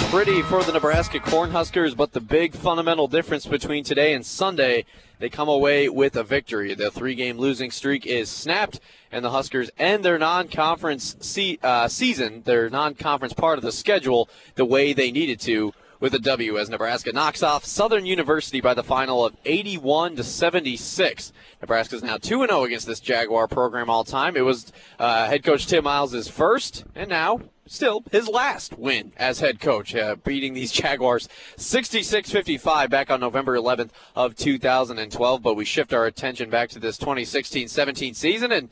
pretty for the Nebraska Cornhuskers, but the big fundamental difference between today and Sunday, they come away with a victory. The 3-game losing streak is snapped, and the Huskers end their non-conference season, their non-conference part of the schedule, the way they needed to, with a W, as Nebraska knocks off Southern University by the final of 81-76. Nebraska is now 2-0 against this Jaguar program all time. It was head coach Tim Miles' first, and now still his last win as head coach, beating these Jaguars 66-55 back on November 11th of 2012. But we shift our attention back to this 2016-17 season, and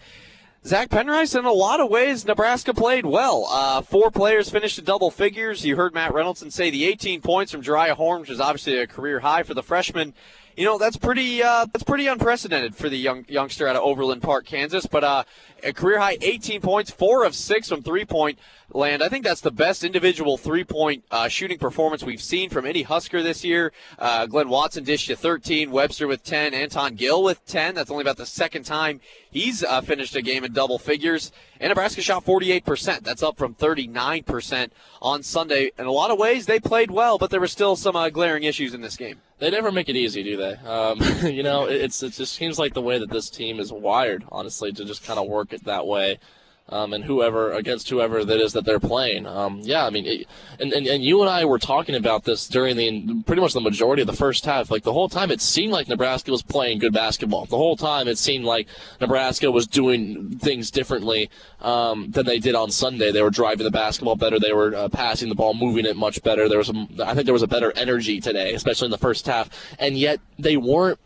Zach Penrice, in a lot of ways, Nebraska played well. 4 players finished in double figures. You heard Matt Reynolds say the 18 points from Jariah Horn, which is obviously a career high for the freshman. You know, that's pretty unprecedented for the youngster out of Overland Park, Kansas. But a career high 18 points, 4 of 6 from three-point land. I think that's the best individual three-point shooting performance we've seen from any Husker this year. Glenn Watson dished you 13, Webster with 10, Anton Gill with 10. That's only about the second time he's finished a game in double figures. And Nebraska shot 48%. That's up from 39% on Sunday. In a lot of ways, they played well, but there were still some glaring issues in this game. They never make it easy, do they? You know, it just seems like the way that this team is wired, honestly, to just kind of work it that way. And against whoever that is that they're playing. Yeah, I mean, and you and I were talking about this during pretty much the majority of the first half. Like, the whole time it seemed like Nebraska was playing good basketball. The whole time it seemed like Nebraska was doing things differently than they did on Sunday. They were driving the basketball better. They were passing the ball, moving it much better. I think there was a better energy today, especially in the first half. And yet they weren't,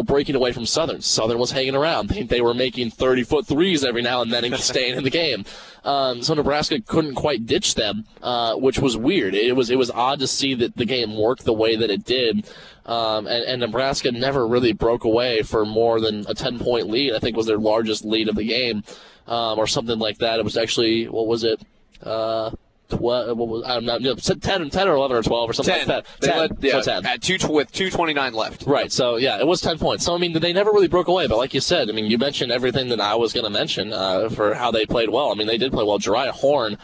breaking away from Southern. Southern was hanging around. They were making 30-foot threes every now and then and staying in the game. So Nebraska couldn't quite ditch them, which was weird. It was odd to see that the game worked the way that it did. And Nebraska never really broke away for more than a 10-point lead. I think was their largest lead of the game, or something like that. It was actually, what was it? 12, what was, I don't know, 10 or 11 or 12 or something 10. like that. They 10. led, yeah, so 10. with 2:29 left. Right, so yeah, it was 10 points. So, I mean, they never really broke away, but like you said, I mean, you mentioned everything that I was going to mention for how they played well. I mean, they did play well. Jariah Horn,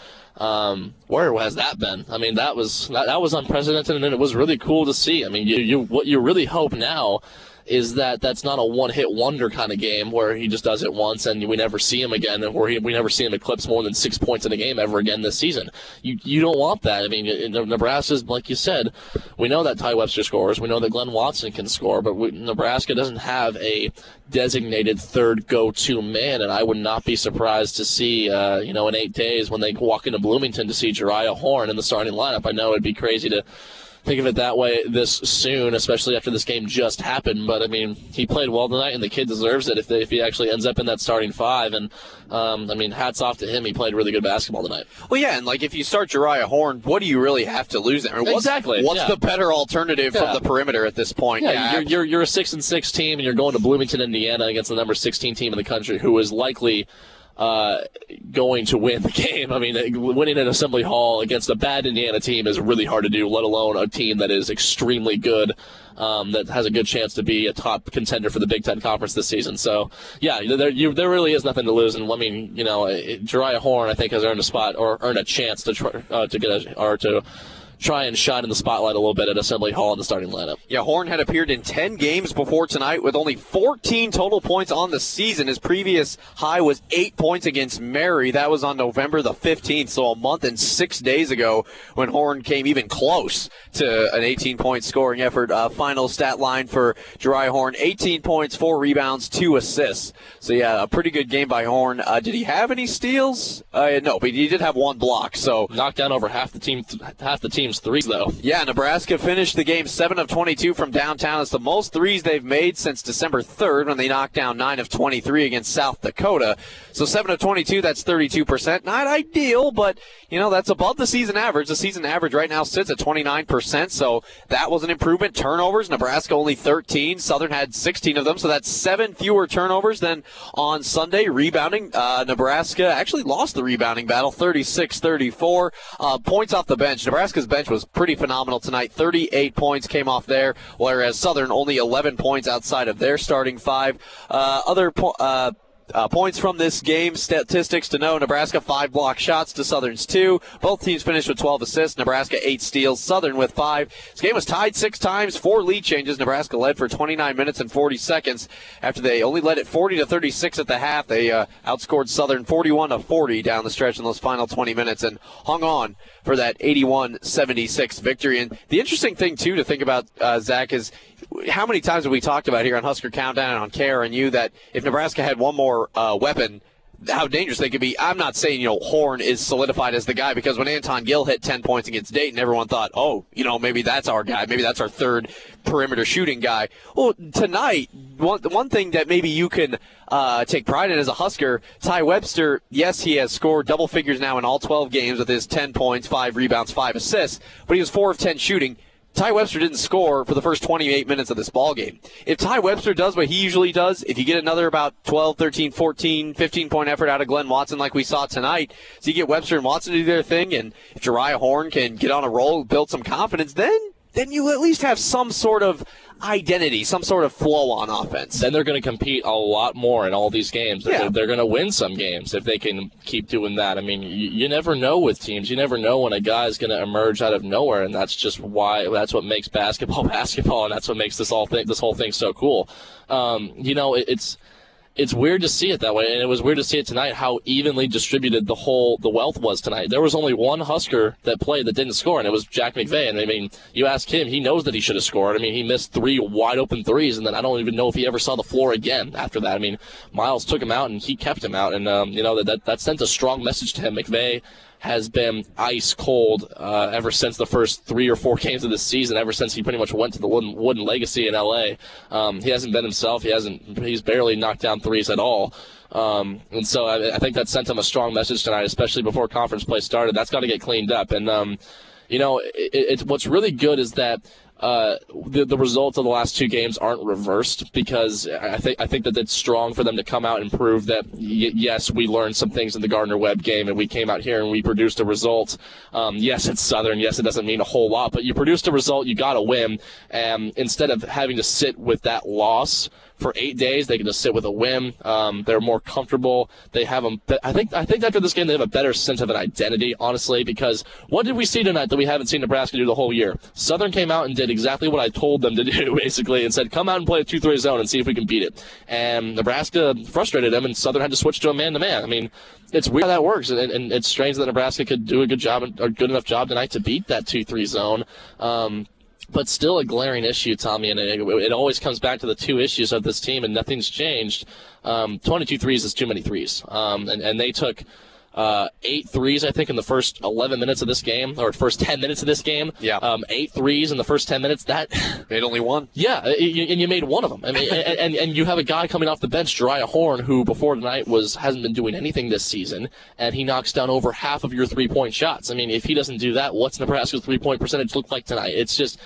where has that been? I mean, that was unprecedented, and it was really cool to see. I mean, what you really hope now is that that's not a one-hit wonder kind of game where he just does it once and we never see him again, or we never see him eclipse more than 6 points in a game ever again this season. You don't want that. I mean, Nebraska's, like you said, we know that Ty Webster scores. We know that Glenn Watson can score, but Nebraska doesn't have a designated third go-to man, and I would not be surprised to see, in 8 days when they walk into Bloomington to see Jariah Horn in the starting lineup. I know it'd be crazy to think of it that way this soon, especially after this game just happened. But, I mean, he played well tonight, and the kid deserves it if he actually ends up in that starting 5. And, I mean, hats off to him. He played really good basketball tonight. Well, yeah, and, if you start Jariah Horn, what do you really have to lose there? I mean, exactly. What's the better alternative from the perimeter at this point? Yeah, you're a 6-6 team, and you're going to Bloomington, Indiana against the number 16 team in the country who is likely going to win the game. I mean, winning at Assembly Hall against a bad Indiana team is really hard to do, let alone a team that is extremely good, that has a good chance to be a top contender for the Big Ten Conference this season. So, yeah, there really is nothing to lose. And, I mean, Jariah Horn, I think, has earned a spot or earned a chance to try and shine in the spotlight a little bit at Assembly Hall in the starting lineup. Yeah, Horn had appeared in 10 games before tonight with only 14 total points on the season. His previous high was 8 points against Mary. That was on November the 15th, so a month and 6 days ago when Horn came even close to an 18-point scoring effort. Final stat line for Jariah Horn, 18 points, 4 rebounds, 2 assists. So, yeah, a pretty good game by Horn. Did he have any steals? No, but he did have 1 block. So knocked down over half the team's threes, though. Yeah, Nebraska finished the game 7 of 22 from downtown. It's the most threes they've made since December 3rd when they knocked down 9 of 23 against South Dakota. So 7 of 22, that's 32%. Not ideal, but, that's above the season average. The season average right now sits at 29%, so that was an improvement. Turnovers, Nebraska only 13. Southern had 16 of them, so that's 7 fewer turnovers than on Sunday. Rebounding, Nebraska actually lost the rebounding battle, 36-34. Points off the bench. Nebraska's bench was pretty phenomenal tonight. 38 points came off there, whereas Southern only 11 points outside of their starting 5. Points from this game, statistics to know: Nebraska 5 block shots to Southern's 2. Both teams finished with 12 assists. Nebraska 8 steals, Southern with 5. This game was tied 6 times, 4 lead changes. Nebraska led for 29 minutes and 40 seconds. After they only led it 40-36 at the half, they outscored Southern 41-40 down the stretch in those final 20 minutes and hung on for that 81-76 victory. And the interesting thing, too, to think about, Zach, is how many times have we talked about here on Husker Countdown and on KRNU that if Nebraska had one more weapon, how dangerous they could be. I'm not saying, Horn is solidified as the guy, because when Anton Gill hit 10 points against Dayton, everyone thought, maybe that's our guy. Maybe that's our third perimeter shooting guy. Well, tonight, one thing that maybe you can take pride in as a Husker, Ty Webster, yes, he has scored double figures now in all 12 games with his 10 points, 5 rebounds, 5 assists, but he was 4 of 10 shooting. Ty Webster didn't score for the first 28 minutes of this ballgame. If Ty Webster does what he usually does, if you get another about 12, 13, 14, 15-point effort out of Glenn Watson like we saw tonight, so you get Webster and Watson to do their thing, and if Jariah Horn can get on a roll, build some confidence, then you at least have some sort of identity, some sort of flow on offense. Then they're going to compete a lot more in all these games. Yeah. They're going to win some games if they can keep doing that. I mean, you never know with teams. You never know when a guy is going to emerge out of nowhere, and that's just that's what makes basketball, and that's what makes this whole thing so cool. It's weird to see it that way, and it was weird to see it tonight how evenly distributed the wealth was tonight. There was only one Husker that played that didn't score, and it was Jack McVay. And I mean, you ask him, he knows that he should have scored. I mean, he missed 3 wide open threes, and then I don't even know if he ever saw the floor again after that. I mean, Miles took him out, and he kept him out, and that sent a strong message to him. McVay has been ice cold ever since the first 3 or 4 games of this season, ever since he pretty much went to the wooden legacy in L.A. He hasn't been himself. He's barely knocked down threes at all. And so I think that sent him a strong message tonight, especially before conference play started. That's got to get cleaned up. And, what's really good is that the results of the last 2 games aren't reversed, because I think that it's strong for them to come out and prove that yes, we learned some things in the Gardner-Webb game, and we came out here and we produced a result. Yes, it's Southern. Yes, it doesn't mean a whole lot, but you produced a result. You got to win. And instead of having to sit with that loss for 8 days, they can just sit with a win. They're more comfortable. They have I think after this game they have a better sense of an identity, honestly, because what did we see tonight that we haven't seen Nebraska do the whole year? Southern came out and did exactly what I told them to do, basically, and said, come out and play a 2-3 zone and see if we can beat it. And Nebraska frustrated them, and Southern had to switch to a man-to-man. I mean, it's weird how that works, and it's strange that Nebraska could do a good enough job tonight to beat that 2-3 zone. But still a glaring issue, Tommy, and it always comes back to the 2 issues of this team, and nothing's changed. 22 threes is too many threes, and they took 8 threes, I think, in the first 11 minutes of this game, or first 10 minutes of this game. Yeah. 8 threes in the first 10 minutes. That made only 1. Yeah, and you made 1 of them. I mean, and you have a guy coming off the bench, Jariah Horn, who before tonight hasn't been doing anything this season, and he knocks down over half of your 3-point shots. I mean, if he doesn't do that, what's Nebraska's 3-point percentage look like tonight? It's just,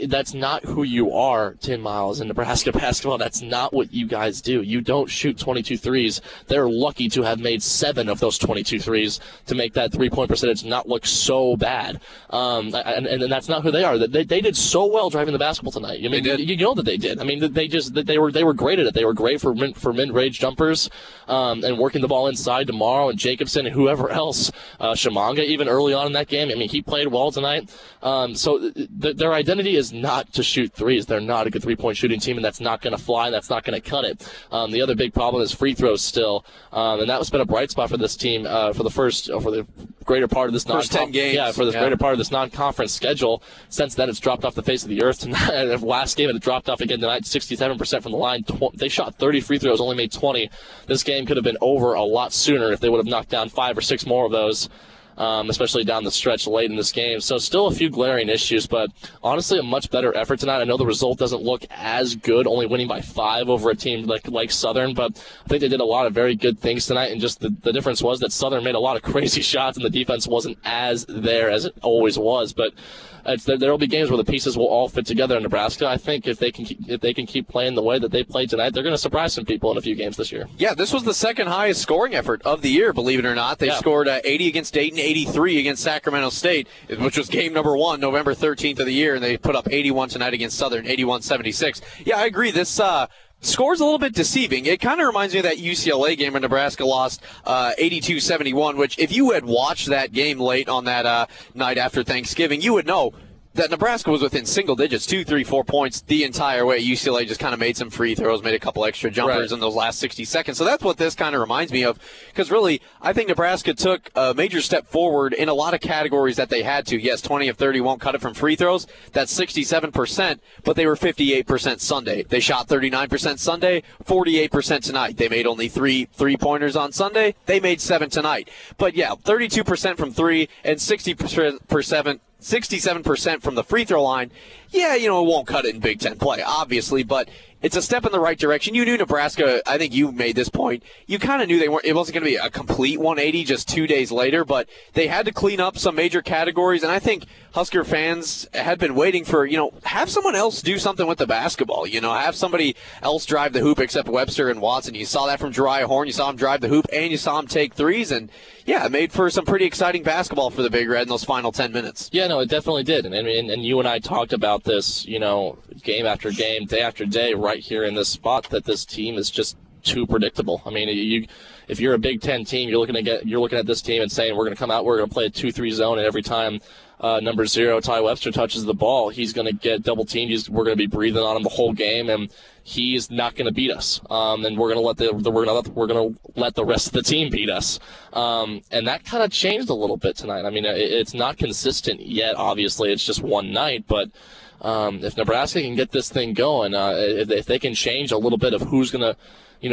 that's not who you are, Tim Miles, in Nebraska basketball. That's not what you guys do. You don't shoot 22 threes. They're lucky to have made 7 of those 22 threes to make that 3-point percentage not look so bad. And that's not who they are. They did so well driving the basketball tonight. I mean, you know that they did. I mean, they were great at it. They were great for mid-range jumpers and working the ball inside to Morrow and Jacobson and whoever else. Shamanga, even early on in that game. I mean, he played well tonight. So their identity is not to shoot threes. They're not a good 3-point shooting team, and that's not going to fly. That's not going to cut it. The other big problem is free throws still, and that's been a bright spot for this team for the greater part of this first 10 games. Yeah, for the greater part of this non-conference schedule. Since then, it's dropped off the face of the earth. Tonight, last game, it dropped off again tonight. 67% from the line. They shot 30 free throws, only made 20. This game could have been over a lot sooner if they would have knocked down 5 or 6 more of those. Especially down the stretch late in this game. So still a few glaring issues, but honestly a much better effort tonight. I know the result doesn't look as good, only winning by 5 over a team like Southern, but I think they did a lot of very good things tonight, and just the difference was that Southern made a lot of crazy shots, and the defense wasn't as there as it always was. But there will be games where the pieces will all fit together in Nebraska. I think if they can keep playing the way that they played tonight, they're going to surprise some people in a few games this year. Yeah, this was the second highest scoring effort of the year, believe it or not. They scored 80 against Dayton, 83 against Sacramento State, which was game number 1, November 13th of the year, and they put up 81 tonight against Southern, 81-76. Yeah, I agree. This score's a little bit deceiving. It kind of reminds me of that UCLA game where Nebraska lost 82-71, which if you had watched that game late on that night after Thanksgiving, you would know that Nebraska was within single digits, 2, 3, 4 points the entire way. UCLA just kind of made some free throws, made a couple extra jumpers in those last 60 seconds. So that's what this kind of reminds me of, because really, I think Nebraska took a major step forward in a lot of categories that they had to. Yes, 20 of 30 won't cut it from free throws. That's 67%, but they were 58% Sunday. They shot 39% Sunday, 48% tonight. They made only three-pointers on Sunday. They made 7 tonight. But yeah, 32% from 3 and 67% from the free throw line. Yeah, it won't cut it in Big Ten play, obviously, but it's a step in the right direction. You knew Nebraska, I think you made this point, you kind of knew it wasn't going to be a complete 180 just 2 days later, but they had to clean up some major categories, and I think Husker fans had been waiting for, have someone else do something with the basketball, have somebody else drive the hoop except Webster and Watson. You saw that from Jeriah Horn. You saw him drive the hoop, and you saw him take threes, and yeah, it made for some pretty exciting basketball for the Big Red in those final 10 minutes. Yeah, no, it definitely did, and you and I talked about this, game after game, day after day, right here in this spot, that this team is just too predictable. I mean, if you're a Big Ten team, you're looking at this team and saying we're going to come out, we're going to play a 2-3 zone, and every time number 0 Ty Webster touches the ball, he's going to get double teamed. We're going to be breathing on him the whole game, and he's not going to beat us. And we're going to let the rest of the team beat us. And that kind of changed a little bit tonight. I mean, it's not consistent yet. Obviously, it's just one night, but if Nebraska can get this thing going, if they can change a little bit of who's going to,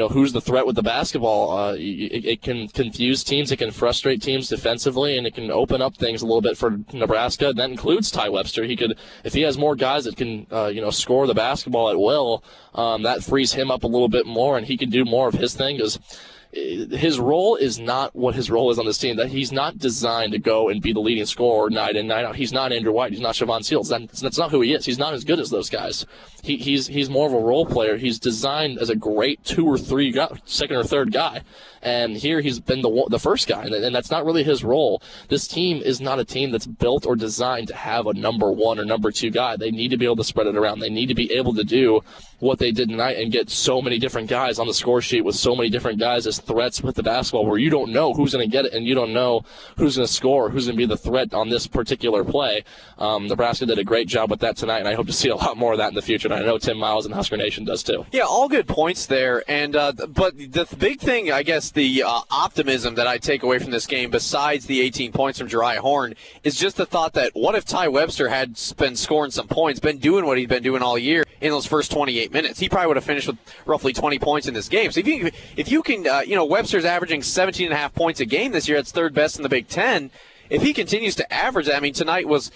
who's the threat with the basketball, it can confuse teams, it can frustrate teams defensively, and it can open up things a little bit for Nebraska. That includes Ty Webster. If he has more guys that can, score the basketball at will, that frees him up a little bit more, and he can do more of his thing, because his role is not what his role is on this team. That he's not designed to go and be the leading scorer night in, night out. He's not Andrew White. He's not Siobhan Seals. That's not who he is. He's not as good as those guys. He's more of a role player. He's designed as a great 2 or 3 second or third guy. And here he's been the first guy, and that's not really his role. This team is not a team that's built or designed to have a number 1 or number 2 guy. They need to be able to spread it around. They need to be able to do what they did tonight and get so many different guys on the score sheet with so many different guys as threats with the basketball, where you don't know who's going to get it and you don't know who's going to score, who's going to be the threat on this particular play. Nebraska did a great job with that tonight, and I hope to see a lot more of that in the future. And I know Tim Miles and Husker Nation does too. Yeah, all good points there. And but the big thing, I guess, the optimism that I take away from this game, besides the 18 points from Jeriah Horn, is just the thought that what if Ty Webster had been scoring some points, been doing what he's been doing all year in those first 28 minutes? He probably would have finished with roughly 20 points in this game. So if you can, Webster's averaging 17.5 points a game this year. That's third best in the Big Ten. If he continues to average that, I mean, tonight was,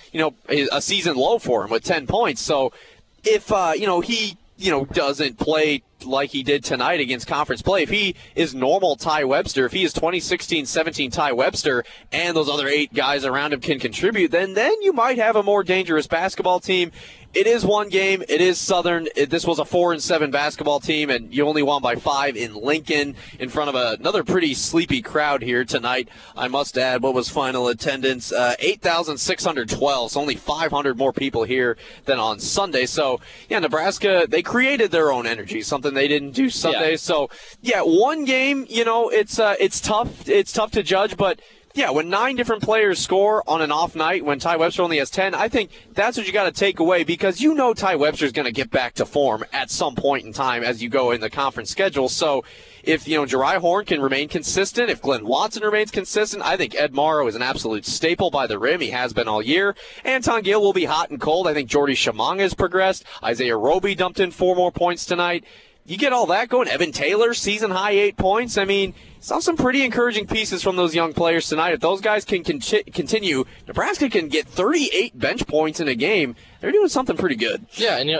a season low for him with 10 points. So if, he, doesn't play like he did tonight against conference play, if he is normal Ty Webster, if he is 2016-17 Ty Webster, and those other 8 guys around him can contribute, then you might have a more dangerous basketball team. It is one game. It is Southern. This was a 4-7 basketball team, and you only won by 5 in Lincoln in front of another pretty sleepy crowd here tonight. I must add, what was final attendance? 8,612. So only 500 more people here than on Sunday. So, yeah, Nebraska, they created their own energy, something they didn't do Sunday. Yeah. So, yeah, one game, it's tough. It's tough to judge, but yeah, when 9 different players score on an off night, when Ty Webster only has 10, I think that's what you got to take away, because Ty Webster's going to get back to form at some point in time as you go in the conference schedule. So if, Jeriah Horn can remain consistent, if Glenn Watson remains consistent, I think Ed Morrow is an absolute staple by the rim. He has been all year. Anton Gill will be hot and cold. I think Jordy Shamong has progressed. Isaiah Roby dumped in 4 more points tonight. You get all that going. Evan Taylor, season-high 8 points. I mean, saw some pretty encouraging pieces from those young players tonight. If those guys can continue, Nebraska can get 38 bench points in a game. They're doing something pretty good. Yeah, and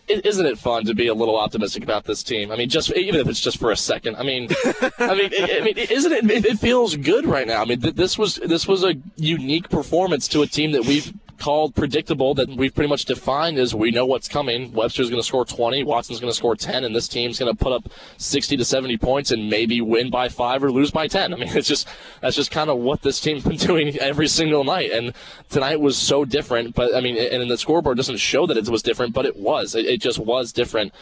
isn't it fun to be a little optimistic about this team? I mean, even if it's just for a second. I mean, isn't it? It feels good right now. I mean, this was a unique performance to a team that we've called predictable, that we've pretty much defined as we know what's coming. Webster's going to score 20, Watson's going to score 10, and this team's going to put up 60 to 70 points and maybe win by 5 or lose by 10. I mean, that's just kind of what this team's been doing every single night, and tonight was so different. But I mean, and the scoreboard doesn't show that it was different, but it was. It just was different,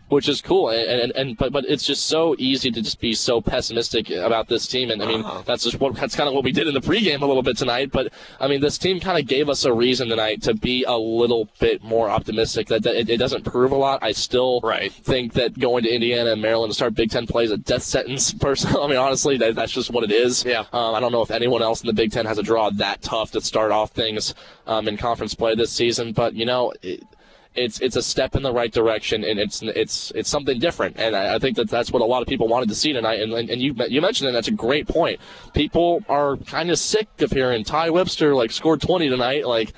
which is cool. But it's just so easy to just be so pessimistic about this team, and I mean, that's kind of what we did in the pregame a little bit tonight. But I mean, this team kind of gave us a reason tonight to be a little bit more optimistic. That it doesn't prove a lot. I still think that going to Indiana and Maryland to start Big Ten play is a death sentence. Personally, I mean, honestly, that's just what it is. Yeah. I don't know if anyone else in the Big Ten has a draw that tough to start off things in conference play this season. But you know, it's a step in the right direction, and it's something different. And I think that's what a lot of people wanted to see tonight. And you mentioned it. That's a great point. People are kind of sick of hearing Ty Webster scored 20 tonight.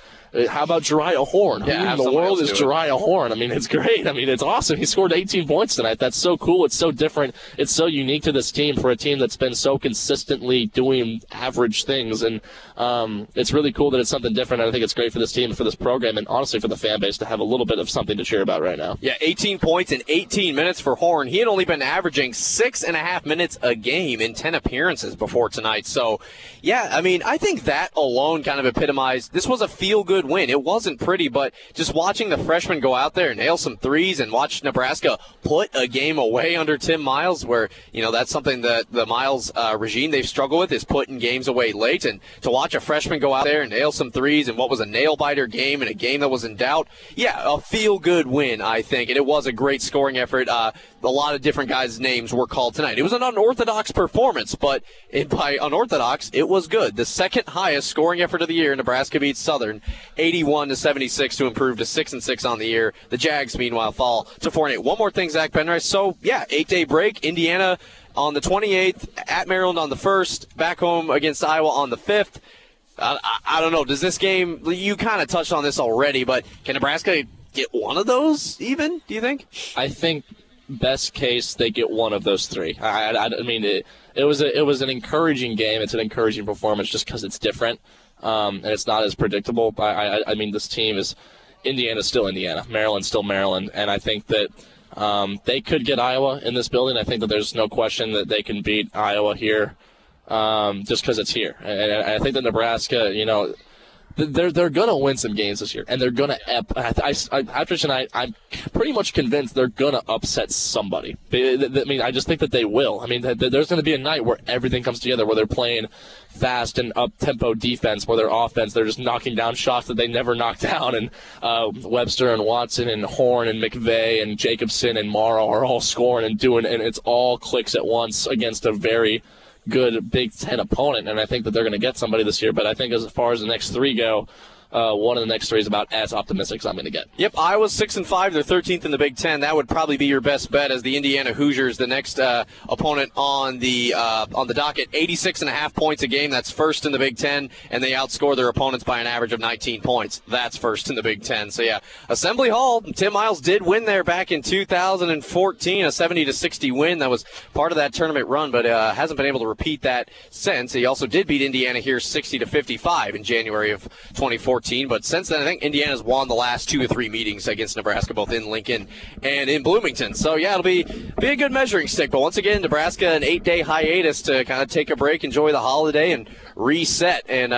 How about Jariah Horn? Yeah, Who in the world is Jariah Horn? I mean, it's great. I mean, it's awesome. He scored 18 points tonight. That's so cool. It's so different. It's so unique to this team for a team that's been so consistently doing average things. And it's really cool that it's something different. And I think it's great for this team and for this program and honestly for the fan base to have a little bit of something to cheer about right now. Yeah, 18 points in 18 minutes for Horn. He had only been averaging 6.5 minutes a game in 10 appearances before tonight. So, yeah, I mean, I think that alone kind of epitomized this was a feel-good win. It wasn't pretty, but just watching the freshmen go out there and nail some threes and watch Nebraska put a game away under Tim Miles, where, you know, that's something that the Miles regime they've struggled with, is putting games away late. And to watch a freshman go out there and nail some threes in what was a nail-biter game and a game that was in doubt, yeah, a feel-good win, I think. And it was a great scoring effort. A lot of different guys' names were called tonight. It was an unorthodox performance, but by unorthodox, it was good. The second highest scoring effort of the year, Nebraska beats Southern, 81-76 to improve to 6-6 on the year. The Jags, meanwhile, fall to 4-8. One more thing, Zach Penrice. So, yeah, 8-day break. Indiana on the 28th, at Maryland on the 1st, back home against Iowa on the 5th. I don't know. Does this game, you kind of touched on this already, but can Nebraska get one of those even, do you think? I think best case they get one of those three. I mean, it was an encouraging game. It's an encouraging performance just because it's different, and it's not as predictable. I mean, this team is Indiana's still Indiana, Maryland's still Maryland, and I think that they could get Iowa in this building. I think that there's no question that they can beat Iowa here, just because it's here. And I think that Nebraska, you know, they're going to win some games this year, and they're going to after tonight, I'm pretty much convinced they're going to upset somebody. I mean, I just think that they will. I mean, there's going to be a night where everything comes together, where they're playing fast and up-tempo defense, where their offense, they're just knocking down shots that they never knocked down, and Webster and Watson and Horn and McVeigh and Jacobson and Morrow are all scoring and doing, and it's all clicks at once against a very good Big Ten opponent, and I think that they're going to get somebody this year. But I think as far as the next three go, one of the next three is about as optimistic as I'm going to get. Yep, Iowa's 6-5. They're 13th in the Big Ten. That would probably be your best bet as the Indiana Hoosiers, the next opponent on the docket. 86.5 points a game. That's first in the Big Ten, and they outscore their opponents by an average of 19 points. That's first in the Big Ten. So yeah, Assembly Hall. Tim Miles did win there back in 2014, a 70-60 win. That was part of that tournament run, but hasn't been able to repeat that since. He also did beat Indiana here 60-55 in January of 2014. But since then, I think Indiana's won the last 2 or 3 meetings against Nebraska, both in Lincoln and in Bloomington. So, yeah, it'll be a good measuring stick. But once again, Nebraska, an 8-day hiatus to kind of take a break, enjoy the holiday, and reset. And,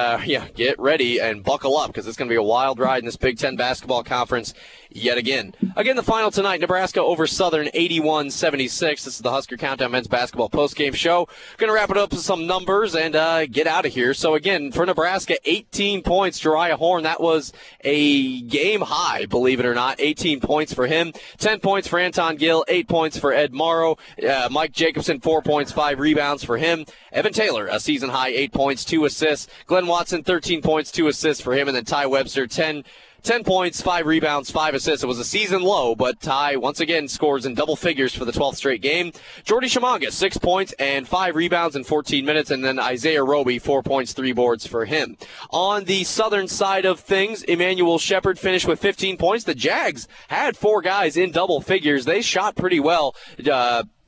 get ready and buckle up, because it's going to be a wild ride in this Big Ten basketball conference yet again. Again, the final tonight, Nebraska over Southern, 81-76. This is the Husker Countdown Men's Basketball Postgame Show. Going to wrap it up with some numbers and get out of here. So, again, for Nebraska, 18 points, Jariah Horn. That was a game high, believe it or not. 18 points for him. 10 points for Anton Gill. 8 points for Ed Morrow. Mike Jacobson, 4 points, 5 rebounds for him. Evan Taylor, a season high, 8 points, 2 assists. Glenn Watson, 13 points, 2 assists for him. And then Ty Webster, 10 points, 5 rebounds, 5 assists. It was a season low, but Ty once again scores in double figures for the 12th straight game. Jordy Shamonga, 6 points and 5 rebounds in 14 minutes. And then Isaiah Roby, 4 points, 3 boards for him. On the Southern side of things, Emmanuel Shepard finished with 15 points. The Jags had 4 guys in double figures. They shot pretty well.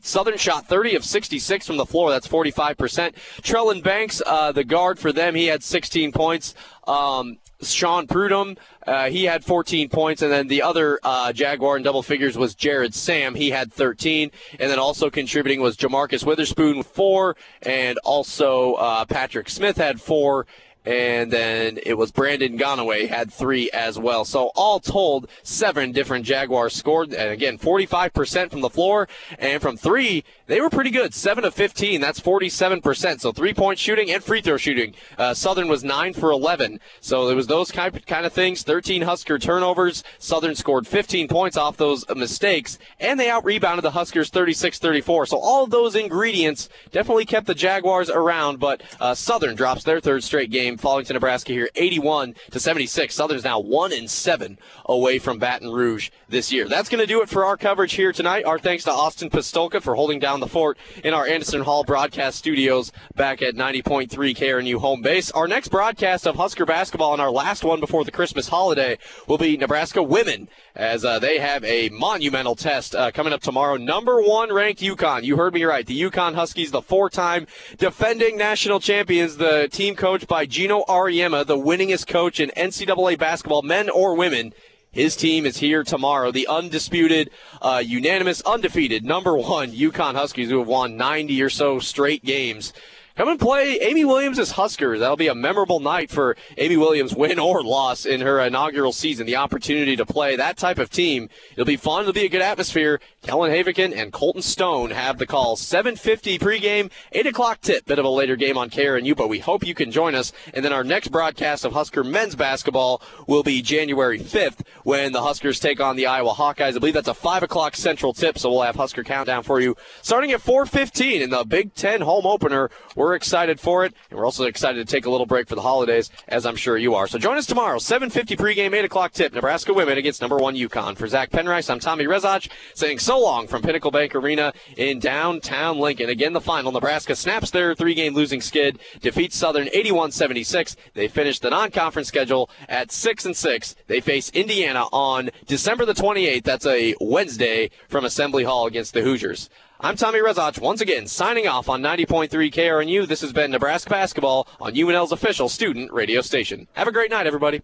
Southern shot 30 of 66 from the floor. That's 45%. Trellin Banks, the guard for them, he had 16 points. Sean Prudhomme, he had 14 points, and then the other Jaguar in double figures was Jared Sam. He had 13, and then also contributing was Jamarcus Witherspoon with 4, and also Patrick Smith had 4. And then it was Brandon Ganaway had 3 as well. So all told, 7 different Jaguars scored. And again, 45% from the floor. And from 3, they were pretty good. 7 of 15. That's 47%. So 3-point shooting and free throw shooting. Southern was 9 for 11. So it was those kind of things. 13 Husker turnovers. Southern scored 15 points off those mistakes. And they out-rebounded the Huskers 36-34. So all of those ingredients definitely kept the Jaguars around. But Southern drops their third straight game, falling to Nebraska here 81-76. Southern's now 1-7 away from Baton Rouge this year. That's going to do it for our coverage here tonight. Our thanks to Austin Pistolka for holding down the fort in our Anderson Hall broadcast studios back at 90.3 KRNU home base. Our next broadcast of Husker basketball and our last one before the Christmas holiday will be Nebraska women, as they have a monumental test coming up tomorrow. Number 1 ranked UConn. You heard me right. The UConn Huskies, the 4-time defending national champions, the team coached by Gino Auriemma, the winningest coach in NCAA basketball, men or women. His team is here tomorrow. The undisputed, unanimous, undefeated number 1 UConn Huskies, who have won 90 or so straight games. Come and play Amy Williams' Huskers. That'll be a memorable night for Amy Williams, win or loss in her inaugural season. The opportunity to play that type of team. It'll be fun. It'll be a good atmosphere. Kellen Havikin and Colton Stone have the call. 7:50 pregame, 8 o'clock tip. Bit of a later game on KRNU, but we hope you can join us. And then our next broadcast of Husker men's basketball will be January 5th when the Huskers take on the Iowa Hawkeyes. I believe that's a 5 o'clock central tip, so we'll have Husker Countdown for you starting at 4:15 in the Big Ten home opener. We're excited for it, and we're also excited to take a little break for the holidays, as I'm sure you are. So join us tomorrow, 7:50 pregame, 8 o'clock tip, Nebraska women against number 1 UConn. For Zach Penrice, I'm Tommy Rezach, saying so long from Pinnacle Bank Arena in downtown Lincoln. Again, the final, Nebraska snaps their 3-game losing skid, defeats Southern 81-76. They finish the non-conference schedule at 6-6. They face Indiana on December the 28th. That's a Wednesday from Assembly Hall against the Hoosiers. I'm Tommy Rezach, once again signing off on 90.3 KRNU. This has been Nebraska Basketball on UNL's official student radio station. Have a great night, everybody.